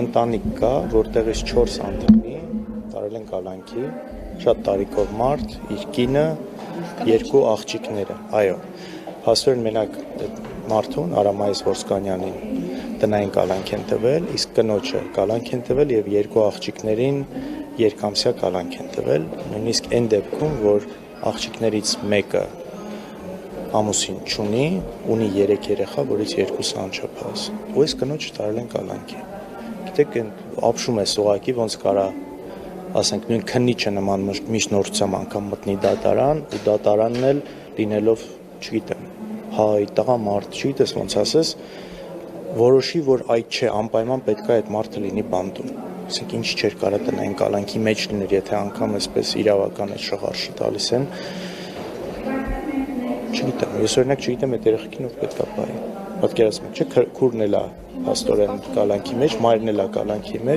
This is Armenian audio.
Ընտանիք կա, որտեղից 4 անդամի տարել են կալանքի, շատ տարիքով մարդ, իր կինը, 2 աղջիկները, այո, փաստորեն մենակ մարդուն, Արամայիս Ոսկանյանին տնային կալանք են տվել, իսկ կնոջը կալանք են տվել և 2 աղջիկներին երկամսյա կալանք են տվել, նույնիսկ այն դեպքում, որ աղջիկներից մեկը ամուսին չունի, ունի 3 երեխա, որից 2-ը անչափահաս, ու այս կնոջը տարել են կալանքի։ Գիտեք, ապշում ես ուղղակի, ոնց կարա, ասենք, նույն քննիչը նման միջնորդությամբ անգամ մտնի դատարան, ու դատարանն էլ լինելով, չգիտեմ, հայ, տղամարդ, չգիտես ոնց ասես, որոշի, որ այդ չէ, անպայման պետք է այդ մարդը լինի բանտում։ Ասենք, ինչ չէր կարա տնային կալանքի մեջ լիներ, եթե անգամ այսպես իրավական այդ շղարշը տալիս են։ Չգիտեմ, ես օրինակ չգիտեմ այդ երեխեքին ով պետք է պահի։ Պատկերացնում եք, չէ՞, քուրն էլ է փաստորեն կալանքի մեջ, մայրն էլ է կալանքի մեջ,